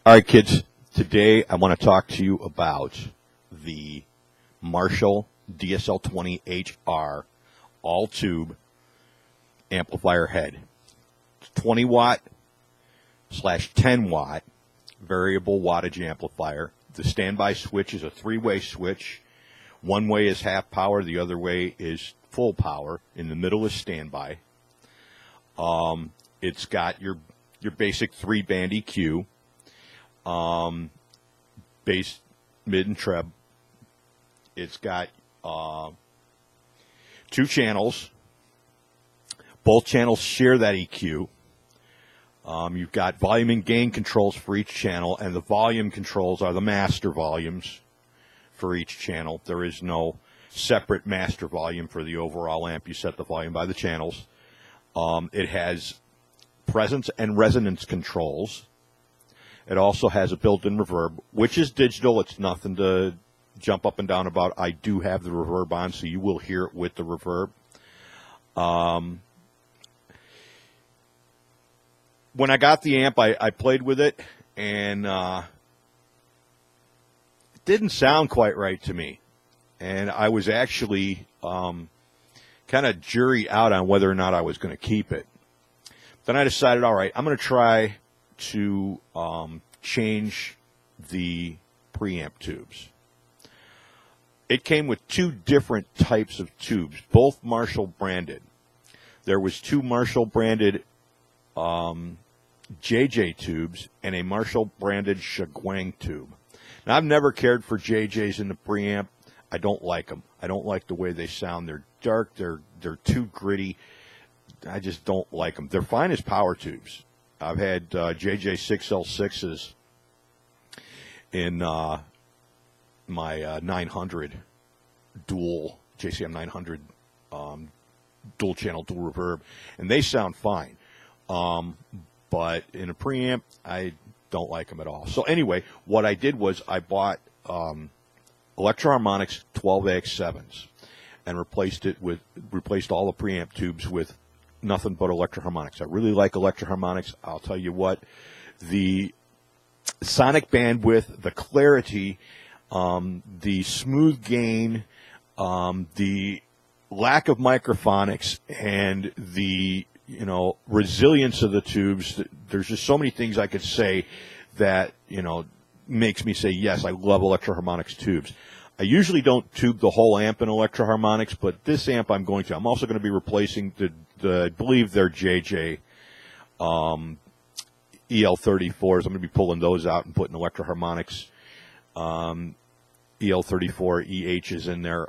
All right, kids, today I want to talk to you about the Marshall DSL20HR all-tube amplifier head. It's 20 watt / 10 watt variable wattage amplifier. The standby switch is a 3-way switch. One way is half power, the other way is full power. In the middle is standby. It's got your basic 3-band EQ. Bass, mid, and treb. It's got 2 channels. Both channels share that EQ. You've got volume and gain controls for each channel, and the volume controls are the master volumes for each channel. There is no separate master volume for the overall amp. You set the volume by the channels. It has presence and resonance controls. It also has a built-in reverb, which is digital. It's nothing to jump up and down about. I do have the reverb on, so you will hear it with the reverb. When I got the amp, I played with it, and it didn't sound quite right to me. And I was actually kind of jury out on whether or not I was going to keep it. Then I decided, all right, I'm going to try to change the preamp tubes. It came with 2 different types of tubes, both Marshall branded. There was 2 Marshall branded JJ tubes and a Marshall branded Shiguang tube. Now, I've never cared for JJs in the preamp. I don't like them. I don't like the way they sound. They're dark. They're too gritty. I just don't like them. They're fine as power tubes. I've had JJ6L6s in my 900 dual, JCM 900 dual channel, dual reverb, and they sound fine. But in a preamp, I don't like them at all. So anyway, what I did was I bought Electro-Harmonix 12AX7s and replaced all the preamp tubes with nothing but Electro-Harmonix. I really like Electro-Harmonix. I'll tell you what, the sonic bandwidth, the clarity, the smooth gain, the lack of microphonics, and the resilience of the tubes. There's just so many things I could say that makes me say yes, I love Electro-Harmonix tubes. I usually don't tube the whole amp in Electro-Harmonix, but this amp I'm going to. I'm also going to be replacing I believe they're JJ EL34s. I'm going to be pulling those out and putting Electro-Harmonix EL34EHs in there.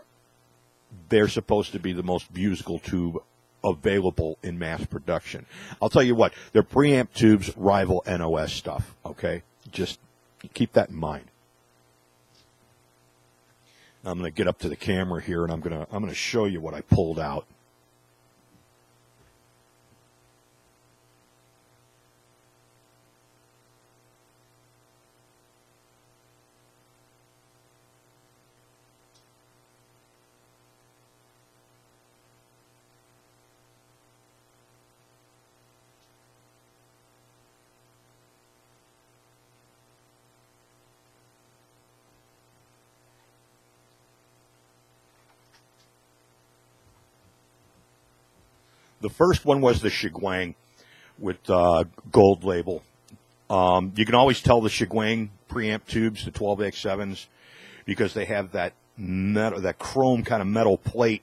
They're supposed to be the most musical tube available in mass production. I'll tell you what, their preamp tubes rival NOS stuff, okay? Just keep that in mind. I'm going to get up to the camera here, and I'm going to show you what I pulled out. The first one was the Shiguang with gold label. You can always tell the Shiguang preamp tubes, the 12AX7s, because they have that metal, that chrome kind of metal plate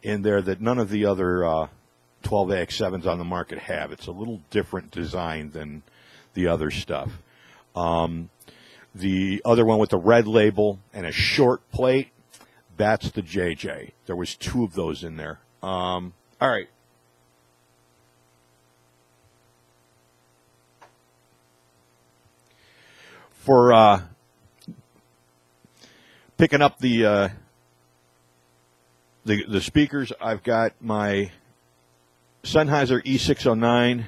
in there that none of the other 12AX7s on the market have. It's a little different design than the other stuff. The other one with the red label and a short plate, that's the JJ. There was 2 of those in there. All right. For picking up the speakers, I've got my Senheiser E609,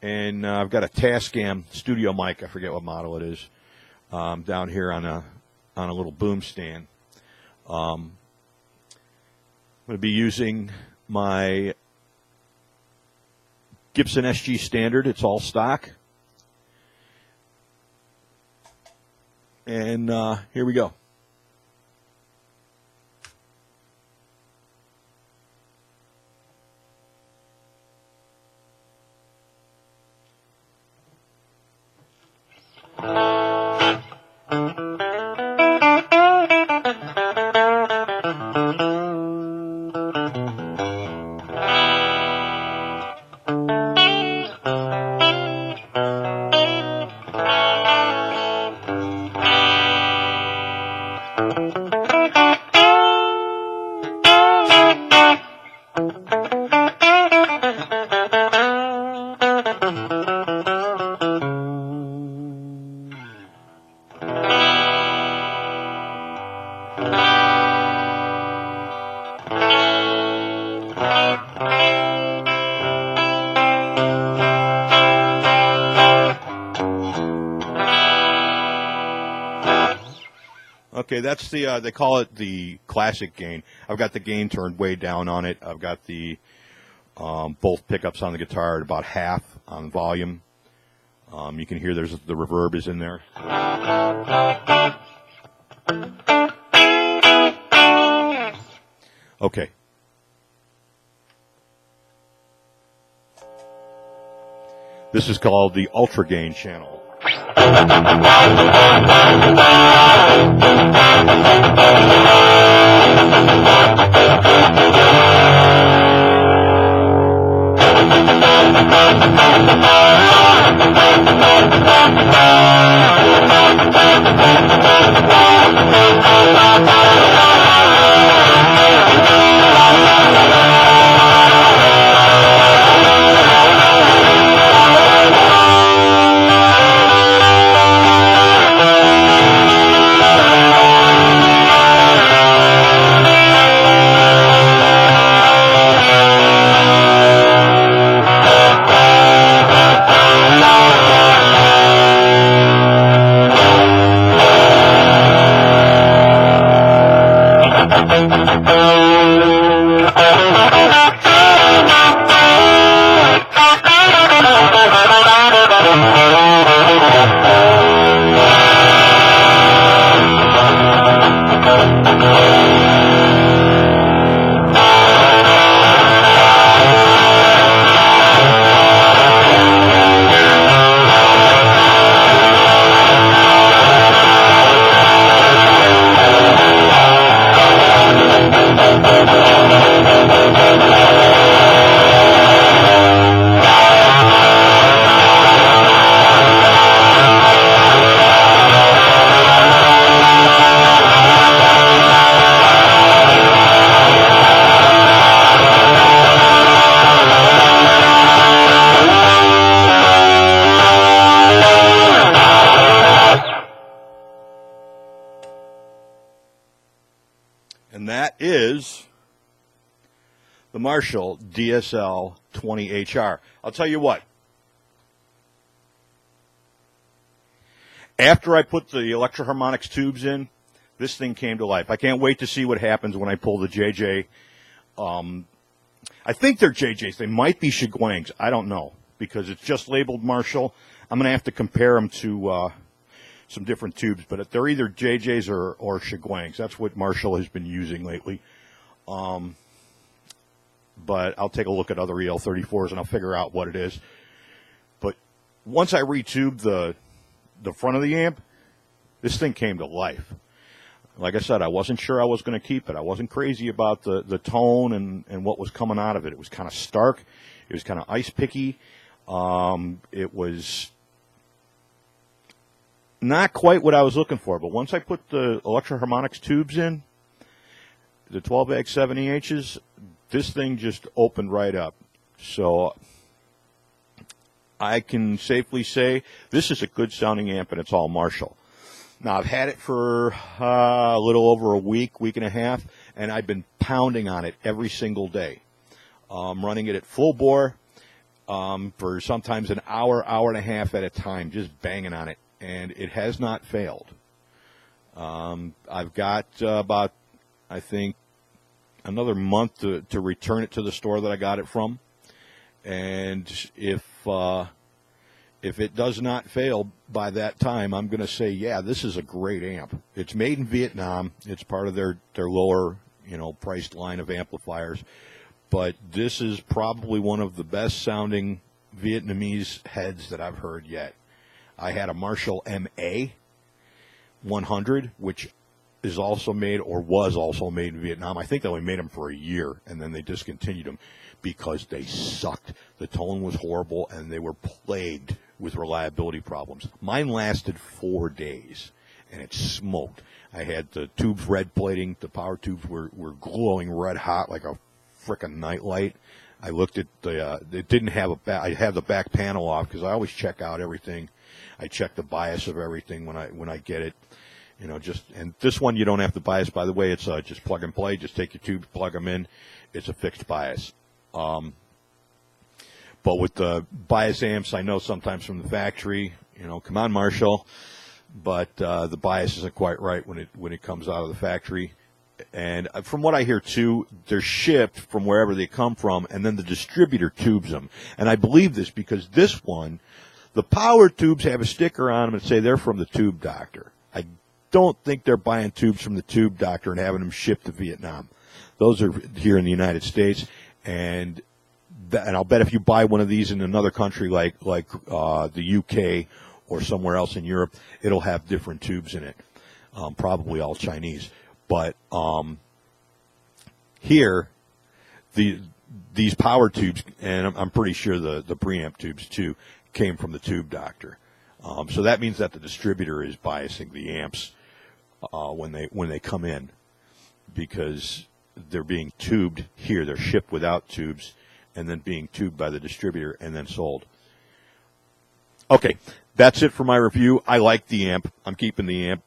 and I've got a Tascam studio mic. I forget what model it is. Down here on a little boom stand. I'm going to be using my Gibson SG Standard. It's all stock. And here we go. Okay, that's the, they call it the classic gain. I've got the gain turned way down on it. I've got the, both pickups on the guitar at about half on volume. You can hear there's the reverb is in there. Okay. This is called the Ultra Gain channel. And that is the Marshall DSL20HR. I'll tell you what. After I put the Electro-Harmonix tubes in, this thing came to life. I can't wait to see what happens when I pull the JJ. I think they're JJs. They might be Shiguangs. I don't know because it's just labeled Marshall. I'm going to have to compare them to some different tubes, but they're either JJs or Shiguangs. That's what Marshall has been using lately. But I'll take a look at other EL34s and I'll figure out what it is. But once I retubed the front of the amp, this thing came to life. Like I said, I wasn't sure I was going to keep it. I wasn't crazy about the tone and what was coming out of it. It was kind of stark. It was kind of ice picky. It was not quite what I was looking for, but once I put the Electro-Harmonix tubes in, the 12-bag 70Hs, this thing just opened right up. So I can safely say this is a good sounding amp, and it's all Marshall. Now, I've had it for a little over a week and a half, and I've been pounding on it every single day. Running it at full bore for sometimes an hour, hour and a half at a time, just banging on it. And it has not failed. I've got about, I think, another month to return it to the store that I got it from. And if if it does not fail by that time, I'm going to say, yeah, this is a great amp. It's made in Vietnam. It's part of their lower, priced line of amplifiers. But this is probably one of the best sounding Vietnamese heads that I've heard yet. I had a Marshall MA 100, which is also made, or was also made in Vietnam. I think they only made them for a year, and then they discontinued them because they sucked. The tone was horrible, and they were plagued with reliability problems. Mine lasted 4 days, and it smoked. I had the tubes red plating. The power tubes were glowing red hot like a frickin' nightlight. I looked at it didn't have a back. I had the back panel off because I always check out everything. I check the bias of everything when I get it. And this one you don't have to bias, by the way. It's just plug and play. Just take your tubes, plug them in. It's a fixed bias. But with the bias amps, I know sometimes from the factory, come on, Marshall, but the bias isn't quite right when it comes out of the factory. And from what I hear, too, they're shipped from wherever they come from, and then the distributor tubes them. And I believe this because this one, the power tubes have a sticker on them that say they're from the Tube Doctor. I don't think they're buying tubes from the Tube Doctor and having them shipped to Vietnam. Those are here in the United States, and I'll bet if you buy one of these in another country like the UK or somewhere else in Europe, it'll have different tubes in it, probably all Chinese. But here, these power tubes, and I'm pretty sure the preamp tubes too, came from the Tube Doctor. So that means that the distributor is biasing the amps when they come in, because they're being tubed here. They're shipped without tubes, and then being tubed by the distributor and then sold. Okay, that's it for my review. I like the amp. I'm keeping the amp.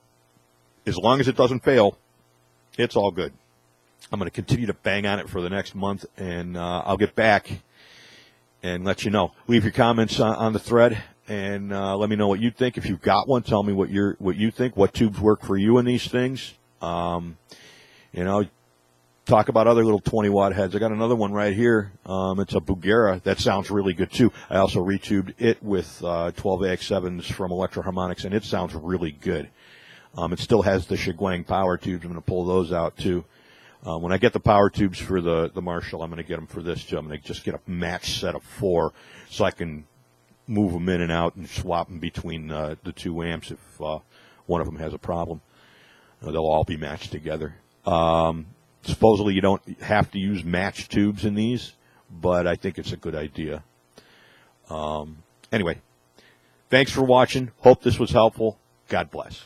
As long as it doesn't fail, it's all good. I'm going to continue to bang on it for the next month, and I'll get back and let you know. Leave your comments on the thread, and let me know what you think. If you've got one, tell me what you think. What tubes work for you in these things? Talk about other little 20-watt heads. I got another one right here. It's a Bugera. That sounds really good, too. I also retubed it with 12AX7s from Electro-Harmonix, and it sounds really good. It still has the Shiguang power tubes. I'm going to pull those out, too. When I get the power tubes for the Marshall, I'm going to get them for this, too. I'm going to just get a matched set of 4 so I can move them in and out and swap them between the 2 amps if one of them has a problem. They'll all be matched together. Supposedly you don't have to use matched tubes in these, but I think it's a good idea. Anyway, thanks for watching. Hope this was helpful. God bless.